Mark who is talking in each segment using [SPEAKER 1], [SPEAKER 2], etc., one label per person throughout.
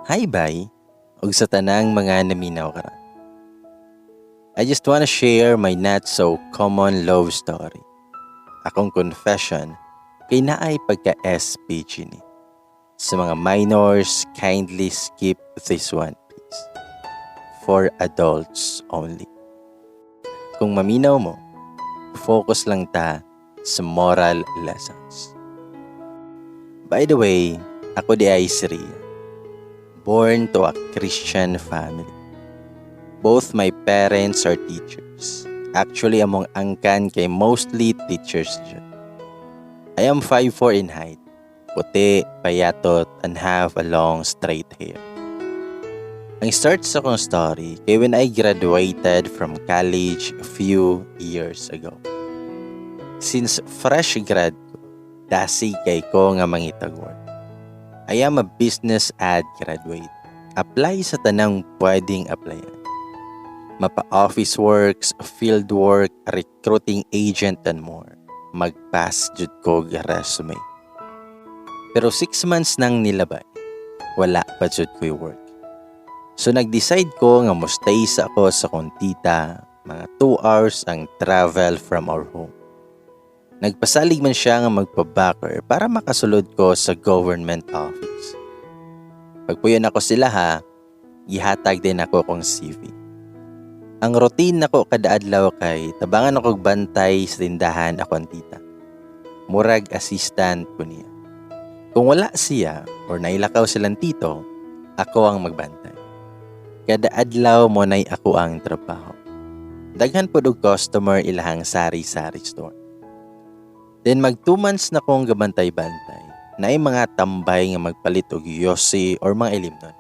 [SPEAKER 1] Hi bay, ug sa tanang mga naminaw karon. I just wanna share my not so common love story. Akong confession kay naay pagka-SPG ni. Sa mga minors, kindly skip this one please. For adults only. Kung maminaw mo, focus lang ta sa moral lessons. By the way, ako di ay si Ria. Born to a Christian family. Both my parents are teachers. Actually, among angkan kay mostly teachers dyan. I am 5'4" in height, puti, payatot, and have a long straight hair. Ang start sa kong story kay when I graduated from college a few years ago. Since fresh grad ko, dasi kay ko nga mangitag work. I am a business ad graduate. Apply sa tanang pwedeng applyan. Mapa-office works, field work, recruiting agent, and more. Mag-pass jud ko resume. Pero 6 months nang nilabay, wala pa jud ko work. So nag-decide ko nga mustay sa ako sa kong tita, mga 2 hours ang travel from our home. Nagpasalig man siya nga magpa-backer para makasulod ko sa government office. Pagpuyon ako sila gihatag din ako kong CV. Ang routine nako kada adlaw kay tabangan ako bantay sa tindahan ako ang tita. Murag assistant ko niya. Kung wala siya or nailakaw silang tito, ako ang magbantay. Kada adlaw mo nay ako ang trabaho. Daghan pod og customer ilahang sari-sari store. Then mag 2 months na kong gabantay-bantay. Naay mga tambay nga magpalit og yosi or mga ilimnon.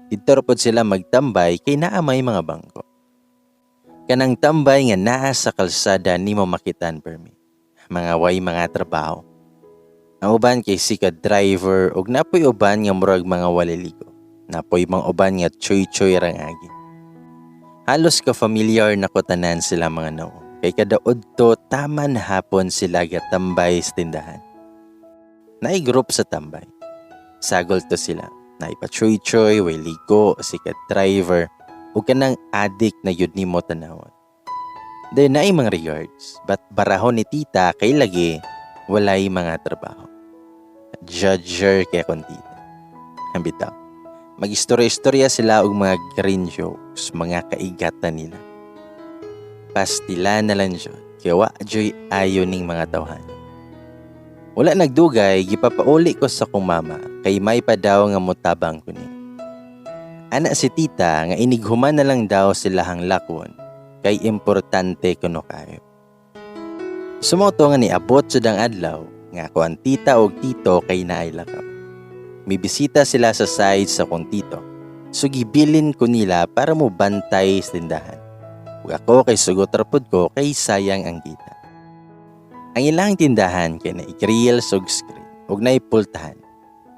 [SPEAKER 1] Dito ra pod sila magtambay kay naa may mga bangko. Kanang tambay nga naa sa kalsada nimo makitan permi. Mga way mga trabaho. Ang uban kay sika driver ug napoy uban nga murag mga waliligo. Napoy mga uban nga choy-choy rangagi. Halos ka familiar na ko tanan sila mga nao. Kay kada udto taman hapon sila gatambay sa tindahan. Naay group sa tambay. Sagol to sila. Naay pa choy-choy, way ligo, sika driver. O kanang adik na yun ni mo tanawon. Then naay mga regards, but barahon ni tita kay lagi walay mga trabaho. Judger kay akong tita. Bitaw. Mag-istorya-istorya sila og mga green jokes, mga kaigatan nila. Pastila na lang dyan, kaya wa-joy ayo ning mga tawhan. Wala nagdugay, gipapauli ko sa kong mama, kay may pa daw nga mutabang ko niya. Anak si tita nga inighuman na lang daw sila hang lakwon kay importante kuno kayo. Sumoto nga niabot sa dang adlaw nga ako ang tita o tito kay naay lakaw. May bisita sila sa side sa kong tito. So gibilin ko nila para mo bantay sa tindahan. Ug ako kay sugot rapod ko kay sayang ang kita. Ang ilang tindahan kay na-grill sug screen ug naipultahan.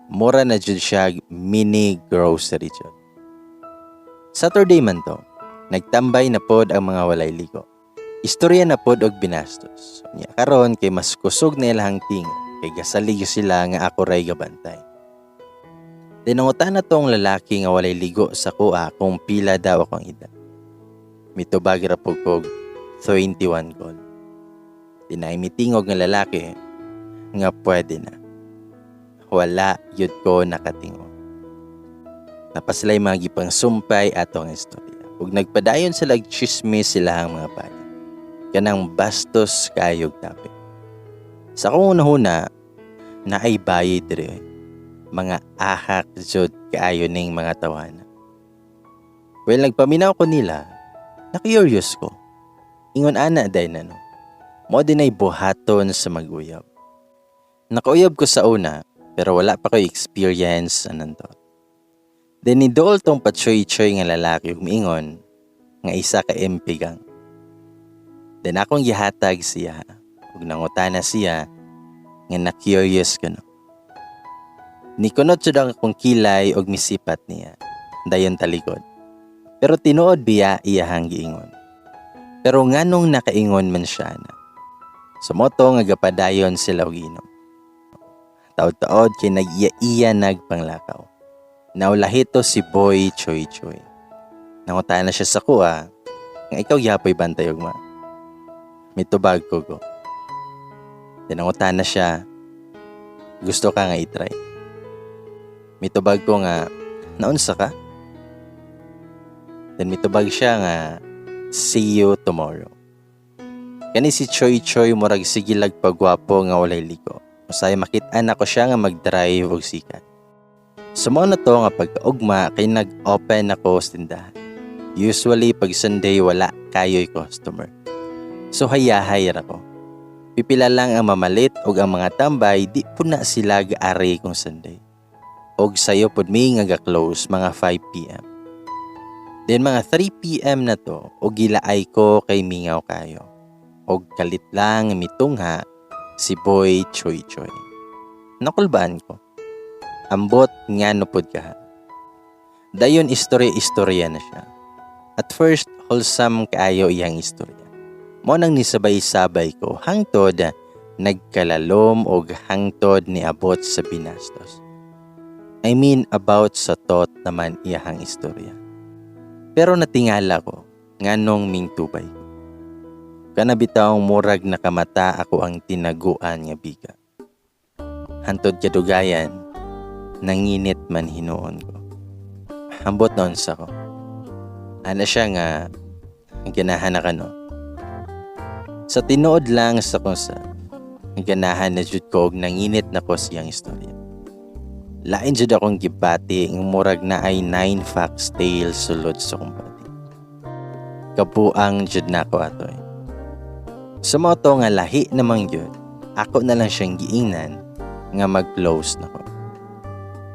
[SPEAKER 1] Mura na jud siya mini grocery jud. Saturday man to, nagtambay na pod ang mga walay ligo. Istorya na pod og binastos. Nya karon kay mas kusog na ilahang tingo, kay gasalig sila nga ako ray gabantay. Dinungutan na tong lalaki nga walay ligo sa kuha kung pila daw akong edad. Mitubag ra po kog 21 gold. Dinay mitingog nga lalaki nga pwede na. Wala yun ko nakatingog. Tapos sila mga gipang sumpay atong istorya. Ug nagpadayon sila chismis sila ang mga pali. Kanang bastos kayog tapik. Sa kung una-una, naay bayid dire. Mga ahak jud kaayo ning mga tawana. Well, nagpaminaw ko nila, na-curious ko. Ingon ana day na no. Mo dinay buhaton sa maguyab. Nakauyab ko sa una, pero wala pa ko experience anan to. Then idol tong patsoy-choy nga lalaki ug miingon nga isa ka MP gang. Then akong gihatag siya ug nangutana siya nga na-curious ko no. Nikunot jud ang akong kilay ug misipat niya. Dayon talikod. Pero tinuod biya iyahang giingon. Pero nganong nakaingon man siya na. Sumoto nga gapadayon sila og inom. Taod-taod kay nag-iya nagpanglakaw. Naulahito si Boy Choy Choy. Nangutaan na siya sa kuha, nga ikaw yapoy bantay ugma. Mitubag ko go. Nangutaan na siya, gusto ka nga itry. Mitubag ko nga, naunsa ka? Then mitubag siya nga, see you tomorrow. Kani si Choy Choy murag sigilag pagwapo nga walay liko. Usay makit-an ako siya nga mag-drive og sikat. Sumo na to nga pagkaugma kay nag-open ako sa tindahan. Usually pag Sunday wala kayo'y customer. So hayahay ra ko. Pipila lang ang mamalit og ang mga tambay di po na sila gaari kung Sunday. Og sayo pod mi nga ga-close mga 5 PM. Then mga 3 PM na to og gilaay ko kay mingaw kayo. Og kalit lang mitungha si Boy Choy Choy. Nakulbaan ko. Ambot nga nupod ka. Dayon istorya-istorya na siya. At first, wholesome kaayo iyang istorya. Mo nang nisabay-sabay ko hangtod nagkalalom og hangtod ni abot sa binastos. I mean about sa tot naman iyang istorya. Pero natingala ko nganong mingtubay ko. Kanabitawang murag nakamata ako ang tinaguan nga biga. Hantod kadugayan, nanginit man hinuon ko. Ambot noon sa ko. Ana siya nga, ganahan na ka no. Sa tinuod lang sa kung sa, ganahan na jud ko og nanginit na ko siyang istorya. Lain jud akong gibati ng murag na ay 9 facts tale sulod sa kumpati. Kabuang jud na ko ato eh. Sa mga to nga lahi namang yun, ako na lang siyang giingnan nga mag-close na ko.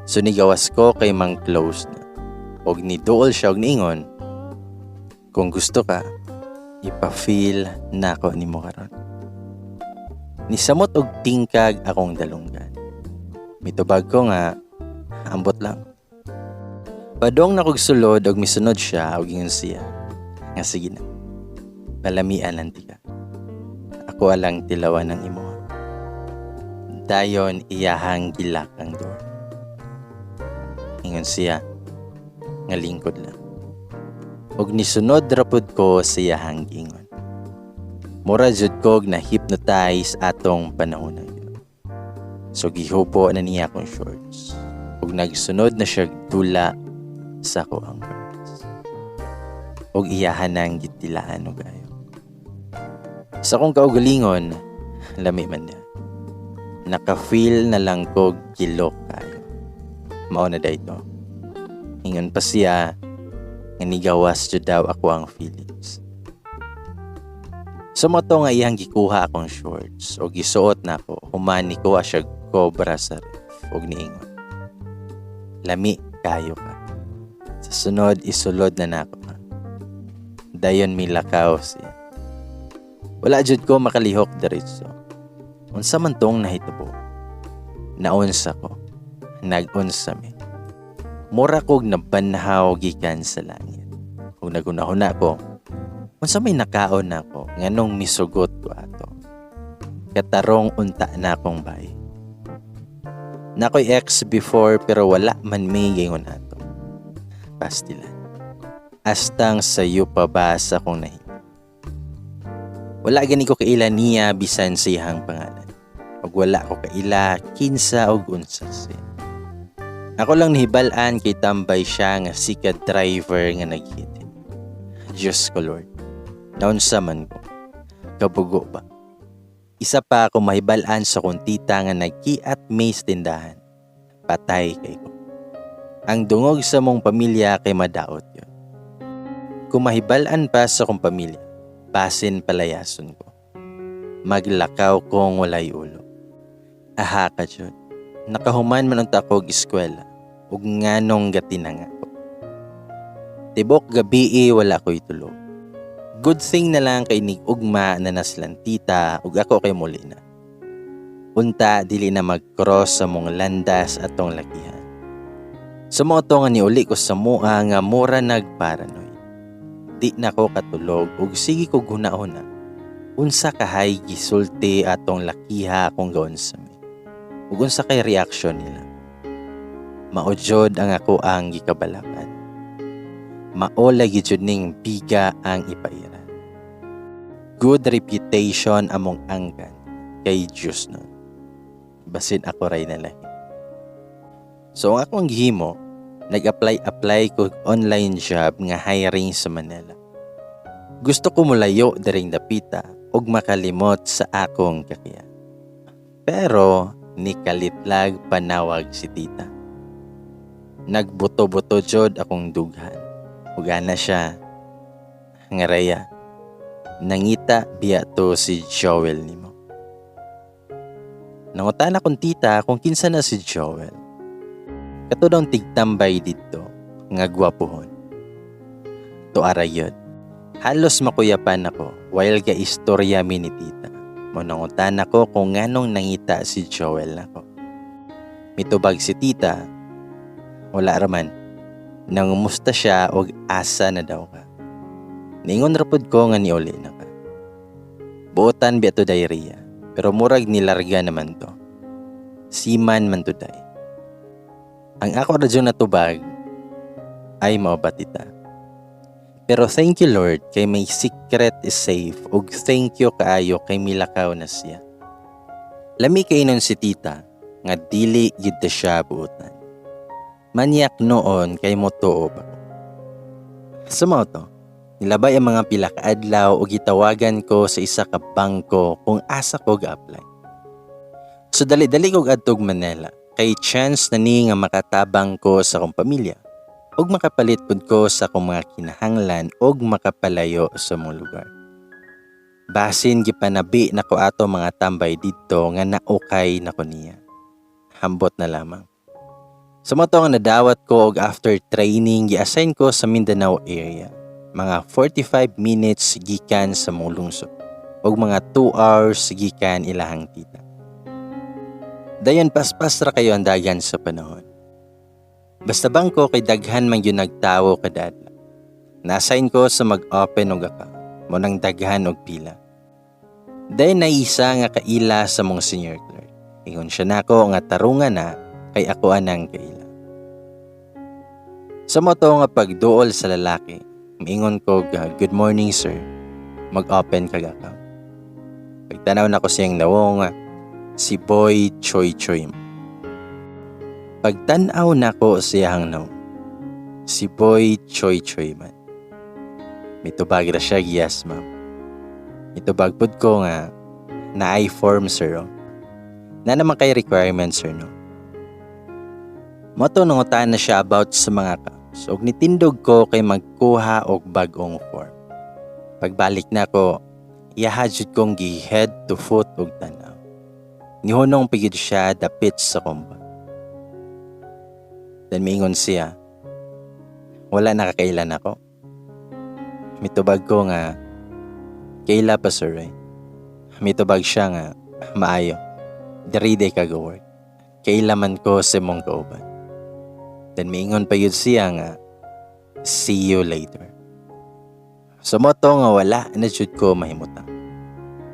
[SPEAKER 1] So nigawas ko kay mang close na. Og niduol siya og niingon, kung gusto ka, ipa-feel na ako ni mo karon. Nisamot og tingkag akong dalunggan. Mitubag ko nga, ambot lang. Padong na kog sulod og misunod siya og ingon siya. Nga sige na, palamian lang tika. Ako alang tilawan ng imo. Dayon iyahang gilak ang door. Ingon siya, nga lingkod lang. Og nisunod rapod ko sa iyahang gingon. Mura jud ko na hypnotize atong panahon na yun. So gihupo na niya akong shorts. Og nagsunod na siya dula sa ko ang words. Og iyahan nang gitilaan og ayo. Sa kong kaugalingon, lami man na. Naka-feel na lang ko gilok kayo. Mao na dayto. Ingon pa siya, nga nigawas jud daw ako ang feelings. Sumoto nga iyang gikuha akong shorts o gisuot na ko, humani ko asya cobra sa ref og niingon. Lami kayo ka. Sa sunod isulod na nako ka. Dayon milakaw siya. Wala jud ko makalihok diretso. Unsa man tong nahitabo? Naunsa ko. Nagunsa mi. Mura kog nabanhaw gikan sa langit. Kung nagunahuna ko, unsa may nakaon nako nganong misugot ko ato. Katarong unta na akong bay. Nakoy ex before pero wala man may gingon ato. Pastilan. Astang sayo pa ba sa kong nahi. Wala gani ko kaila niya bisan sa iyang pangalan. Pag wala ko kaila, kinsa o unsa siya. Ako lang nihibalaan kay tambay siya nga sikat driver nga naghit. Diyos ko Lord, naunsa man ko, kabugo ba? Isa pa ako mahibalaan sa kong tita nga nagkiat may tindahan. Patay kay ko. Ang dungog sa mong pamilya kay madaot yun. Kung mahibalaan pa sa kong pamilya, basin palayason ko. Maglakaw kong walay ulo. Aha ka dyan. Nakahuman man ang takog eskwela. Ug nganong gatinang ako. Tibok gabi wala ko'y tulog. Good thing na lang kay nig-ugma na naslan tita ug ako kay muli na. Unta dili na mag-cross sa mong landas atong lakihan. Sumoto nga niuli ko sa mua nga mura nagparanoid. Di na ko katulog ug sige ko guna-una. Unsa kahay gisulti atong lakiha akong gaon sa mi. Ug unsa kay reaksyon nila. Maojod ang ako ang gikabalakan. Maola gid ning biga ang ipairan. Good reputation among angkan kay Diyos nun. Basin ako ray na lahi. So ang akong gihimo, nag-apply ko online job nga hiring sa Manila. Gusto ko mulayo diring dapita ug makalimot sa akong kakayan. Pero nikalitlag panawag si tita. Nagbuto-buto jod akong dughan. Ugana siya. Ngaraya. Nangita biya to si Joel nimo. Nangutan akong tita kung kinsa na si Joel. Kato daw tigtambay dito nga gwapuhon. To arayod. Halos makuyapan ako while ga istorya mi ni tita. Manangutan ako kung nganong nangita si Joel nako. Mitubag si tita. Wala raman. Nangumusta siya og asa na daw ka. Ningon rapod ko nga niuli na ka. Buotan biya to diarrhea. Pero murag nilarga naman to. Siman man to day. Ang ako radyo na tubag ay maobatita. Pero thank you Lord kay may secret is safe ug thank you kaayo kay milakaw na siya. Lami kay nun si tita nga dili gid siya buotan. Manyak noon kay motuo ba ko. Sumo to, nilabay ang mga pila ka adlaw o gitawagan ko sa isa ka bangko kung asa ko ga-apply. So dali-dali ko adtog Manila kay chance na ni nga makatabang ko sa akong pamilya ug makapalit pud ko sa akong mga kinahanglan ug makapalayo sa mong lugar. Basin gipanabi nako ato mga tambay didto nga naukay nako niya. Hambot na lamang. Sa mga nga nadawat ko og after training, gi-assign ko sa Mindanao area. Mga 45 minutes gikan sa mong lungsod. Og mga 2 hours gikan ilahang tita. Dayon paspas ra kayo ang dagan sa panahon. Basta bangko kay daghan man yun nagtawo kada adlaw. Na-assign ko sa mag-open og account. Mo nang daghan og pila. Dayon na isa nga kaila sa mong senior clerk. Ingon siya nako nga tarungan na kay ako anang kaila. Sa moto nga pagduol sa lalaki, maingon ko, good morning sir, mag-open kag account. Pagtanaw na ko siyang nawong si Boy Choy Choy. Pagtanaw na ko siyang nawong si Boy Choy Choy man. Mitubag ra siya, yes ma'am. Mitubag pud ko nga na I-form sir. Na naman kay requirements sir no. Moto nangutan na siya about sa mga accounts ug nitindog ko kay magkuha og bag-ong form. Pagbalik na ko, iyahadjud kong gi-head to foot og tanaw. Nihunong pigid siya dapit sa komba. Then miingon siya, wala nakakailan ako. Mitubag ko nga, kaila pa sir eh. Mitubag siya nga, maayo, 3 day kag-work. Kaila man ko sa mong kauban. Then miingon pa yun siya nga, see you later. So moto nga wala na jud ko mahimutang.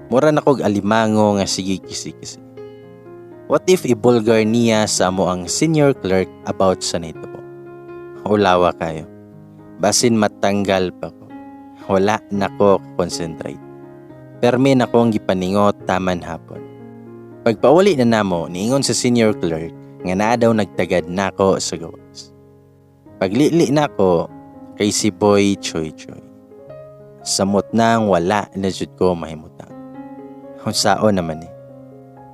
[SPEAKER 1] Mura na kog alimango nga sige kisi-kisi. What if ibulgar niya sa amo ang senior clerk about sa nito po? Ulawa kayo. Basin matanggal pa ko. Wala na ko concentrate. Permi na kong gipaningot taman hapon. Pagpauli na namo, niingon sa senior clerk nga naa daw nagtagad nako sa gawas. Paglili nako kay si Boy Choy Choy. Samot nang wala na jud ko mahimutang. Unsaon naman eh.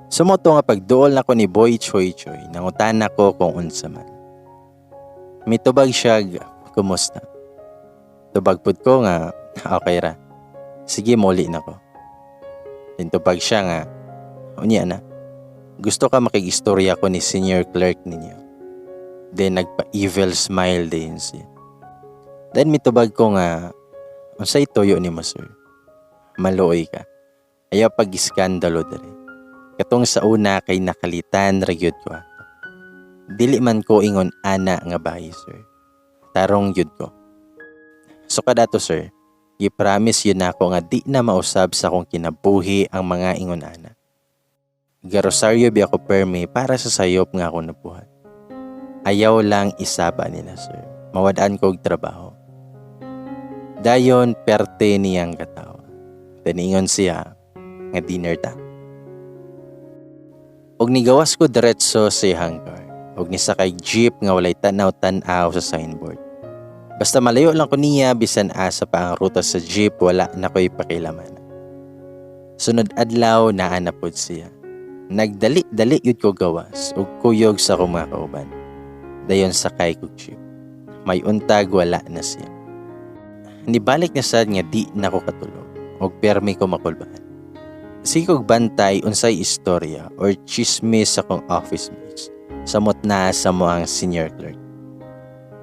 [SPEAKER 1] Sumoto nga pagduol nako ni Boy Choy Choy, nangutan nako kung unsa man. Mitubag siya, kumusta? Tubag pud ko nga, okay ra. Sige, muli nako. Tintubag siya nga, unya na. Gusto ka makikistorya ko ni senior clerk ninyo. Then nagpa-evil smile din siya. Then mitubag ko nga, unsay toyo ni mo sir? Maluoy ka. Ayaw pag-iskandalo dere. Katong sa una kay nakalitan ragyod ko ato. Dili man ko ingon ana nga bahay sir. Tarong yun ko. So kadato sir, i-promise yun ako nga di na mausab sa akong kinabuhi ang mga ingon ana. Garosaryo bi ako permi para sa sayop nga ako nabuhat. Ayaw lang isaba nila, sir. Mawadaan ko og trabaho. Dayon perte niyang katawa. Taningon siya nga dinner ta. Og nigawas ko diretso sa iyang car. Og nisakay jeep nga walay tanaw-tanaw sa signboard. Basta malayo lang ko niya bisan asa pa ang ruta sa jeep wala na ko'y pakilaman. Sunod adlaw naa na pod siya. Nagdali-dali yun ko gawas ug kuyog sa akong mga kauban. Dayon sakay ko jeep. May untag wala na siya. Nibalik na sad nga di na ko katulog ug permi ko makulbahan. Sige kog bantay unsay istorya or chismis sa akong office mates. Samot na sa moang senior clerk.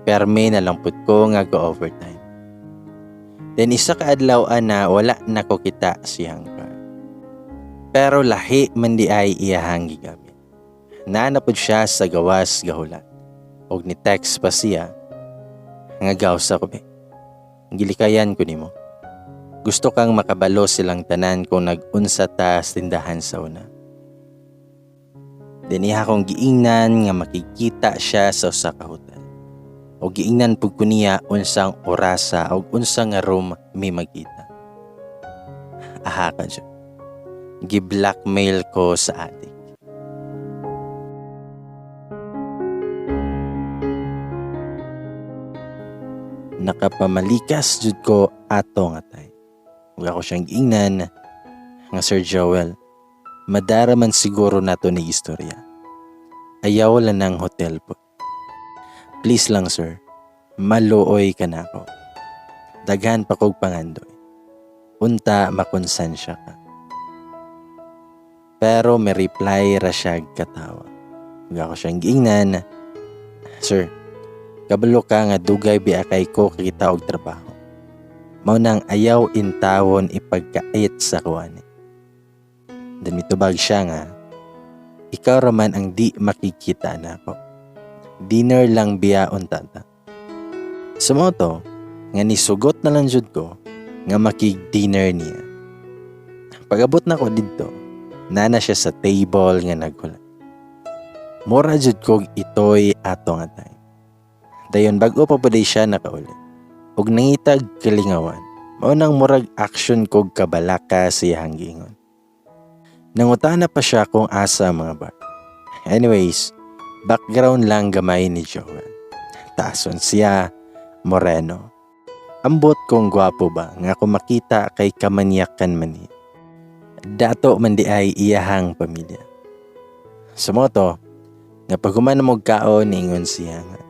[SPEAKER 1] Permi na lang pud ko nga go-overtime. Then isa ka adlaw na wala na ko kita siyang car. Pero lahi man di ay iyahang gigamit. Naanapod siya sa gawas gahulat. Og ni text pa siya. Nga gawsa ko be. Gilikayan ko nimo. Gusto kang makabalo silang tanan kung nag-unsa ta sa tindahan sa una. Diniha kong giingnan nga makikita siya sa usa ka hotel. O giingnan pud ko niya unsang orasa o unsang nga room may magkita. Aha ka dyan. Gi-blackmail ko sa adik. Nakapamalikas jud ko ato nga tay. Ug ako siyang giingnan nga Sir Joel. Madaraman siguro nato ni istorya. Ayaw lang ng hotel po. Please lang sir, maluoy ka na ako. Daghan pa kog pangandoy. Unta makonsensya ka. Pero may reply ra siya katawa. Ug ako siyang giingnan. Sir, kabalo ka nga dugay biakay ko kita og trabaho. Mao nang ayaw intawon ipagkait sa kuwani. Dan mitubag siya nga, ikaw raman ang di makikita na ako. Dinner lang biyaon tata. Sumoto, nga nisugot na lang jud ko nga makig-dinner niya. Pag-abot na ko dito, nana siya sa table nga naghulat. Mura jud kog itoy ato nga time. Dayon bag-o pa pud siya nakauli. Ug nangitag kalingawan, mao nang murag action kog kabalaka siya hanggingon. Nangutana pa siya kung asa mga bar. Anyways, background lang gamay ni Joel. Taason siya, moreno. Ambot kong gwapo ba nga kung makita kay kamanyakan man niya. Dato man di ay iyahang pamilya. Sumoto, nga paghuman mo kaon ningon siya nga.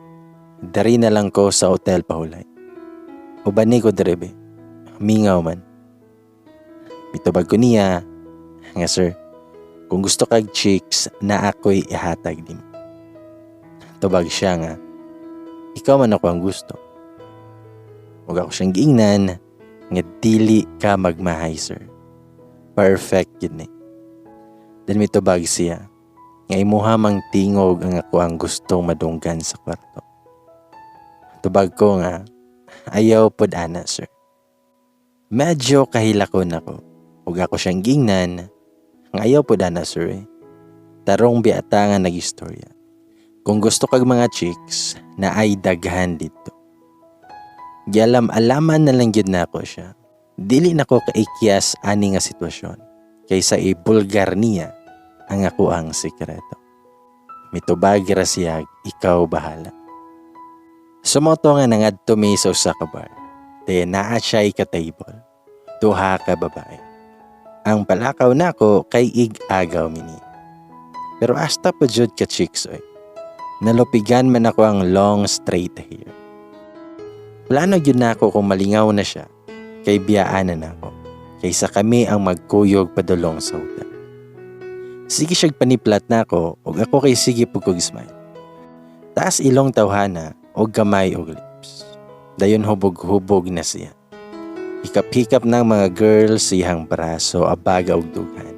[SPEAKER 1] Dari na lang ko sa hotel pahulay. Ubani ko direbe. Mingaw man. Mitubag ko niya. Nga sir, kung gusto kag chicks na ako'y ihatag din. Tubag siya nga, ikaw man ako ang gusto. Huwag ako siyang giingnan nga dili ka magmahay sir. Perfect yun eh. Then may tubag siya, nga imuha mang tingog ang ako ang gustong madunggan sa kwarto. Tubag ko nga, ayaw pod ana sir. Medyo kahilakon ako. Huwag ako siyang giingnan, nga ayaw po dana sir eh. Tarong biata nga nag-istorya. Kung gusto kag mga chicks na ay daghan dito. Gialam-alaman na lang yun na ako siya. Dili na ko kaikyas ani nga sitwasyon. Kaysa ibulgar niya ang ako ang sikreto. Mitubag ra siya, ikaw bahala. Sumoto nga nangadto mi sa usa ka bar. Te naa siya'y ka-table. Duha ka babae. Ang palakaw na ko kay ig-agaw mini. Pero hasta pa jud ka chicks oy. Nalupigan man ako ang long straight hair. Plano yun na ako kung malingaw na siya. Kay biyaanan ako. Kaysa kami ang magkuyog padulong sa hotel. Sige siyag paniplat na ako ug ako kay sige pugkog smile. Taas ilong tawhana og gamay og lips. Dayon hubog-hubog na siya. Hikap-hikap ng mga girls siyang braso, abaga og dughan.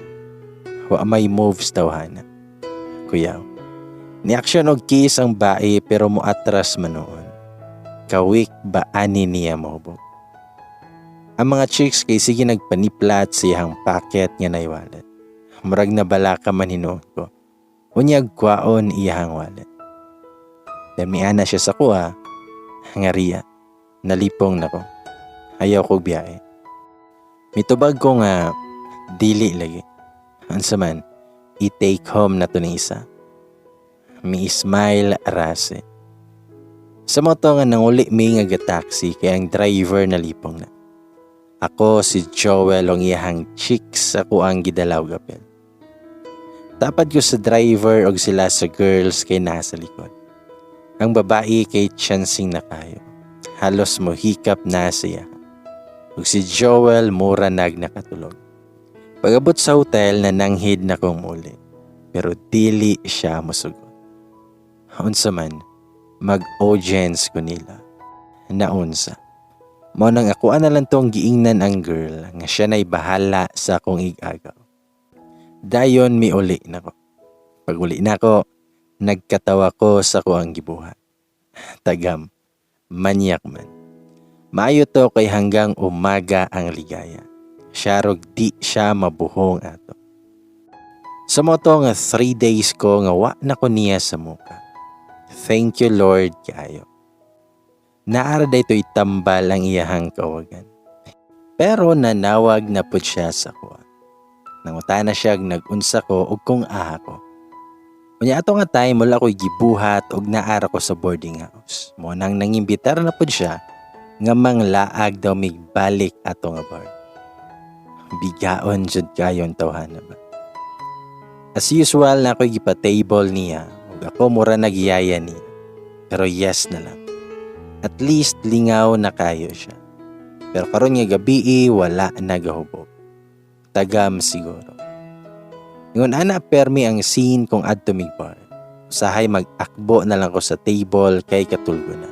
[SPEAKER 1] Wa may moves tawhana. Kuyaw. Ni-action og kiss ang bae pero muatras man noon. Kawik ba ani niya mohubog. Ang mga chicks kay sige nagpaniplat siyang packet nga nay wallet. Murag na bala ka man hinuon ko. Unyag kwaon iyang wallet. Dahil may ana siya sa kuha, ngariya, nalipong nako. Ayaw ko biyahe. Mitubag ko nga, dili lagi. Ansa man, i-take home na to ni isa. Mi smile arase. Sa moto nga nanguli mi nga taxi kaya ang driver nalipong na. Ako si Joel ang iyahang chicks ako ang gidalaw gapel. Tapat ko sa driver og sila sa girls kay nasa likod. Ang babae kay chancing na kayo. Halos mo hikap na siya. Ug si Joel mura nakatulog. Pag-abot sa hotel na nanghid na kong muli. Pero dili siya masugot. Unsa man, mag-audience ko nila. Naunsa. Mao nang ako na lang tong giingnan ang girl nga siya na'y bahala sa akong igagaw. Dayon mi uli nako. Pag uli nako, nagkatawa ko sa kuang gibuhat. Tagam, manyak man. Maayo to kay hanggang umaga ang ligaya. Siya rog di siya mabuhong ato. Sa moto nga 3 days ko nga wa na ko niya sa muka. Thank you Lord kayo. Naara dayto itambal ang iyahang kawagan. Pero nanawag na pud siya sa kuha. Nangutana siya nag-unsa ko og kung aha ko. Unya ato nga time wala ko'y gibuhat og naara ko sa boarding house. Mo nang nangimbitar na pud siya nga manglaag daw migbalik ato nga bar. Bigaon jud kayon tawhana ba. As usual na ako'y gipa-table niya ug ako mura nagyaya niya. Pero yes na lang. At least lingaw na kayo siya. Pero karon nga gabi wala nagahubog. Tagam siguro. Ngun ana permi ang scene kung adto mig bar. Usahay mag-akbo na lang ko sa table kay katulgo na.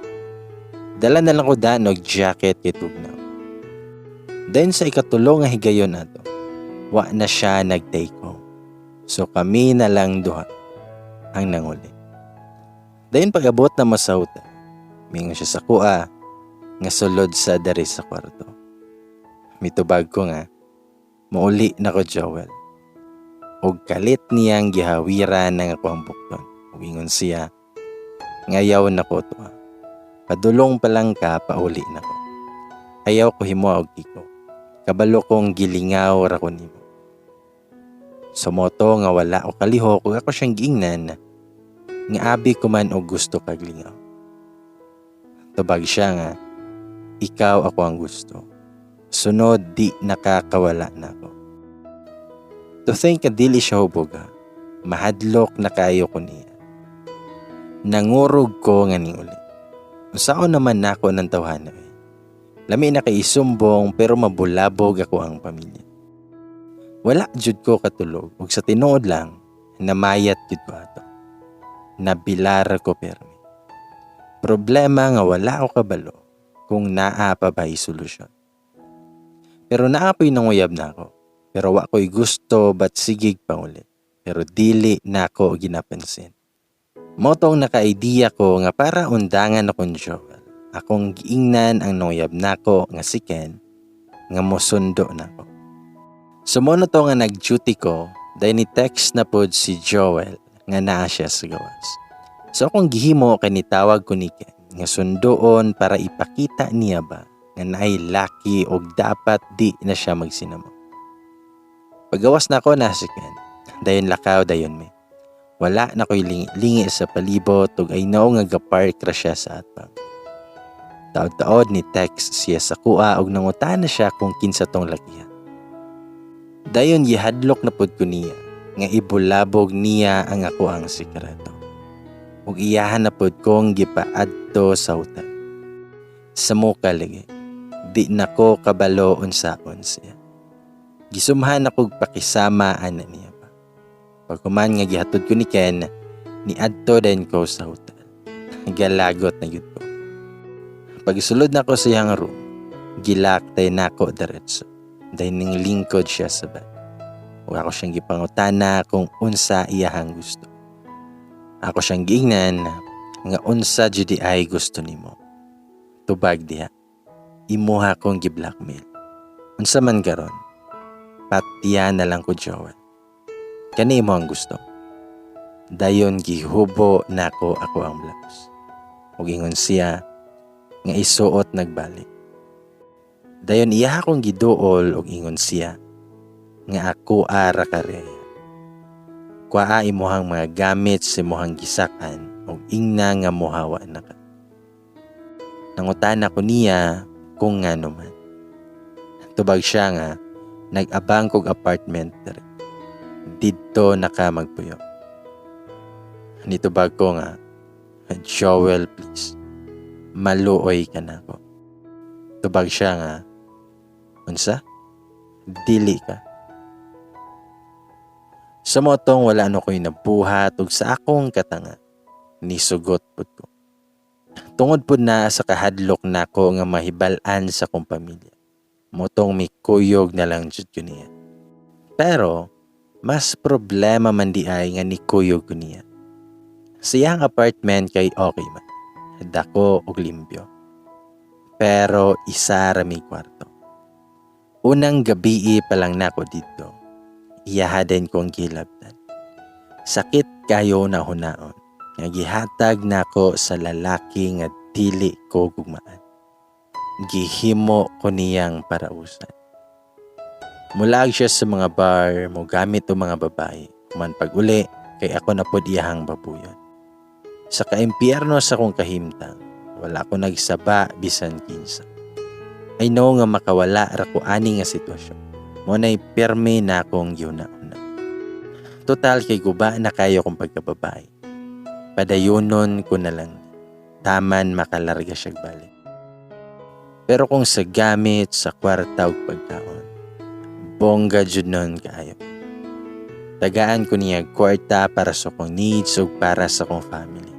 [SPEAKER 1] Dala na lang ko danog jacket kay tugnaw. Then sa ikatulo nga higayon nato, wa na siya nag-take home. So kami na lang duha ang nanguli. Then pag-abot na mo sa hotel, mingon siya sa kuha nga sulod sa dari sa kwarto. Mitubag ko nga, mauli na ko Joel. Og kalit niyang gihawiran ng ako ang bukton. Ug ingon siya, ngayaw na ko to. Padulong pa lang ka, pauli na ko. Ayaw ko himo og iko. Kabalo kong gilingaw ra ko nimo. Sumoto nga wala o kalihok ug ako siyang giingnan nga abi ko man og gusto kag lingaw. Tubag siya nga, ikaw ako ang gusto. Sunod di nakakawala na ako. To think nga dili siya huboga, mahadlok na kayo ko niya. Nangurog ko nga ni uli. Saan naman nako ng tawhana eh. Lami na kay isumbong pero mabulabog ako ang pamilya. Wala jud ko katulog ug sa tinuod lang namayat jud ko ato. Nabilar ko permi. Problema nga wala ako kabalo kung naa pa ba'y solusyon. Pero naapoy nanguyab na ako. Pero wa ko'y gusto bat sigig pangulit. Pero dili na ako ginapansin. Motong naka-idea ko nga para undangan akong Joel. Akong giingnan ang nanguyab nako nga si Ken nga mosundo nako. Sumono to nga nag-duty ko dahil ni text na pod si Joel nga naa siya sa gawas. So akong gihimo kay nitawag ko ni Ken nga sundoon para ipakita niya ba nga naay laki og dapat di na siya magsinamo. Paggawas na ko na si Ken, dayon lakaw dayon mi. Wala na ko'y lingi sa palibot ug ay nao nga gapark ra siya sa atbang. Taod-taod ni text siya sa kuha ug nangutana siya kung kinsa tong lakihan. Dayon gihadlok na pud ko niya nga ibulabog niya ang ako ang sikreto. Ug iyahan na pud kong gipaadto sa hotel. Sa muka lagi, di nako kabalo unsaon siya. Gisumhan akog pakisama ana niya. Pagkuman nga gihatod ko ni Ken, niadto din ko sa hotel. Galagot na yun ko. Pagsulod na ko sa iyang room, gilaktay na ako diretso. Dahil ning lingkod siya sa bed. Huwag ako siyang gipangutana kung unsa iyahang gusto. Ako siyang giingnan nga unsa judi ay gusto nimo. Tubag diha, imuha kong gi-blackmail. Unsa man karon, patiya na lang ko Joel. Kani mo ang gusto. Dayon gihubo nako ako ang blouse. ug ingon siya nga isuot nagbalik. Dayon iya akong giduol ug ingon siya nga ako ara kareya. Kuha imuhang mga gamit sa imuhang gisakan ug ingna nga mohawa na ka. Nangutan ako niya kung ngano man. Tubag siya nga nag-abang kog apartment diri. Didto naka magpuyo. Nitubag ko nga, Joel, please, maluoy ka na ko. Tubag siya nga, unsa? Dili ka. Sa motong wala ano ko'y nabuhat ug sa akong katanga, nisugot pud ko. Tungod pud na sa kahadlok nako nga mahibal-an sa kong pamilya. Motong may kuyog na lang jud ko niya. Pero, mas problema man di ay nga ni kuyog ko niya. Siyang apartment kay okay man. Dako og limpyo. Pero isa ra mi kwarto. Unang gabi pa lang nako dito. Iyahaden ko ang kilabtan. Sakit kayo na hunaon. Nga gihatag nako sa lalaki nga dili ko gugmaan. Gihimo ko niyang parausan. Mulag siya sa mga bar, mo gamit o mga babae. Kuman pag-uli, kay ako na pod iyahang babuyon. Sa kaimpyerno sa kong kahimtang, wala ko nagsaba bisan kinsa. I know nga makawala ra ko ani nga sitwasyon. Mo nay perme na akong yuna-una. Total kay guba na kayo kong pagkababae. Padayonon ko na lang. Taman makalarga siya balik. Pero kung sa gamit, sa kwarta ug pagkaon, bongga jud nun kaayo. Tagaan ko niya kwarta para sa kong needs ug para sa kong family.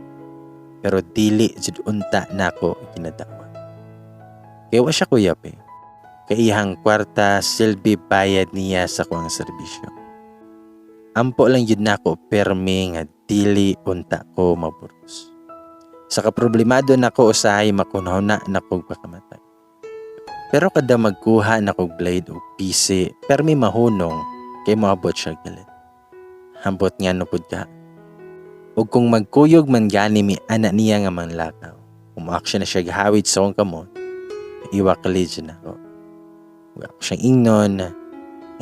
[SPEAKER 1] Pero dili jud unta nako ginadawa. Kaya wa siya kuyap eh. Kay iyang kwarta silbi bayad niya sa kong serbisyo. Ampo lang jud nako permi nga dili unta ko maburos. Sa kaproblemado nako usahay makunahuna nako pakamatay. Pero kada magkuha na kog blade o pisi, permi mahunong kay maabot siya galit. Hambot nga nupod ka. O kung magkuyog man gani mi anak niya nga manlakaw, umaksyon na siya gahawid sa kong kamot, iwakali dyan ako. Huwag ako siyang ingnon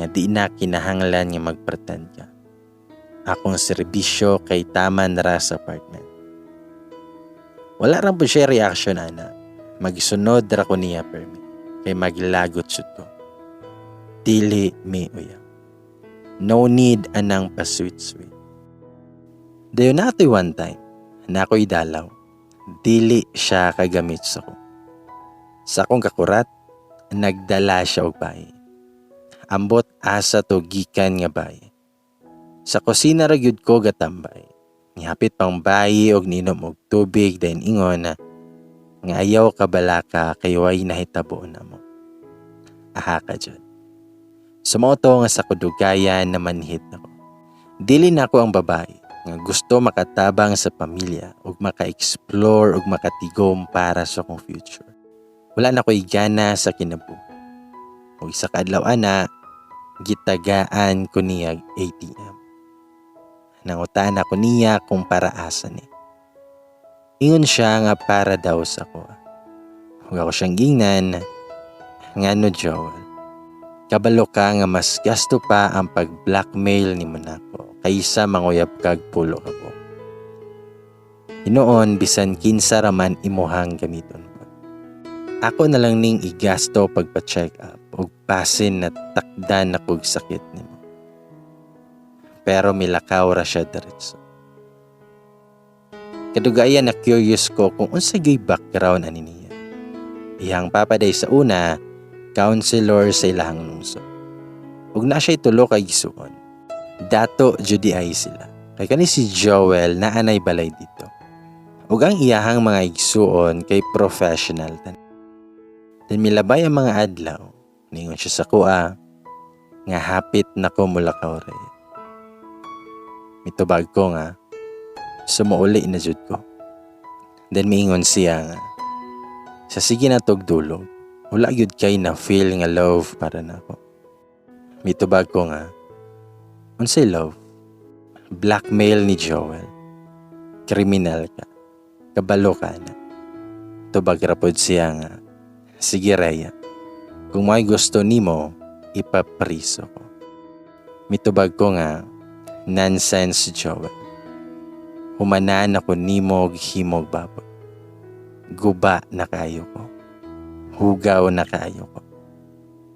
[SPEAKER 1] nga di na kinahanglan nga magpretend ka. Akong serbisyo kay taman ra sa apartment. Wala rin po siya reaction ana. Magsunod ra ko niya permi. Kay maglagot sud ko. Dili mi uya. No need anang pa-sweet-sweet. Dayon natoy one time, na ako'y dalaw. Dili siya kagamit sa ko. Sa akong kakurat, nagdala siya og bayi. Ambot asa to gikan nga bayi. Sa kusina ra gyud ko gatambay. Nihapit pang bayi og ninom og tubig dayon ingon na nga ayaw ka balaka kay way nahitabo na mo. Aha ka dyan. Sumoto nga sa kudugayan na manhit ako. Dili na ako ang babae nga gusto makatabang sa pamilya ug maka-explore ug makatigom para sa akong future. Wala na ko'y gana sa kinabuhi. Ug isa ka adlaw ana, gitagaan ko niya ATM. Nangutan ako niya kung para asa ni. Ingon siya nga para daw sa ko. Huwag ako siyang gingnan. Ngano Joel, kabalo ka nga mas gasto pa ang pag-blackmail ni Monaco kaysa manguyab kag pulo ako. Hinoon bisan kinsa raman imuhang gamiton ko. Ako na lang ning igasto pagpa-check up ug pasin na takdan na kog sakit nimo. Pero milakaw ra siya diretso. Kadugayan na curious ko kung unsa gyud background ani niya. Iyang papaday sa una, counselor sa ilahang lungsod. Ug na siya'y tulo kay gisuon. Dato judi ay sila. Kay kani si Joel na anay balay dito. Ug ang iyahang mga igsuon kay professional tan. Dan milabay ang mga adlaw, ningon siya sa kuha nga hapit na ko mulakaw rin. Mitubag ko nga sumuuli na jud ko. Then miingon siya nga, sa sige na tog dulog, wala yun kay na feel nga love para na ako. Mitubag ko nga, unsay love? Blackmail ni Joel. Kriminal ka. Kabalo ka na. mitubag rapod siya nga, sige Raya, kung may gusto nimo, ipapriso ko. Mitubag ko nga, nonsense Joel. Humanan ako nimo himog babot. Guba na kayo ko. Hugaw na kayo ko.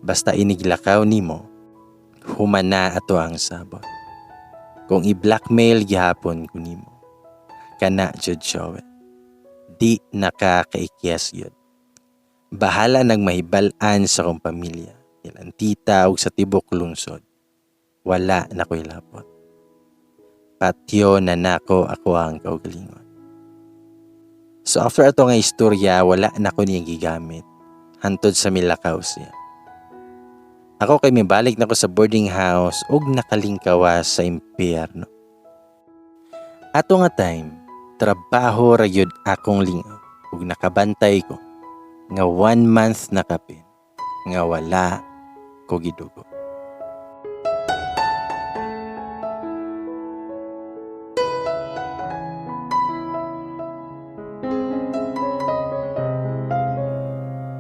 [SPEAKER 1] Basta iniglakaw nimo, humana ato ang sabot. Kung i-blackmail gihapon ko nimo, kana jud Joel. Di nakakaikyas yun. Bahala nang mahibalaan sa kong pamilya, ilang tita o sa tibok lungsod. Wala na ko'y lapot. Patyo na nako ako ang kaugalingon. So after ato nga istorya, wala na ko niyang gigamit. Hantod sa milakaw siya. Ako kay mibalik na ko sa boarding house ug nakalingkawas sa impyerno. Ato nga time, trabaho rayod akong lingaw ug nakabantay ko nga 1 month na kapin nga wala ko gidugo.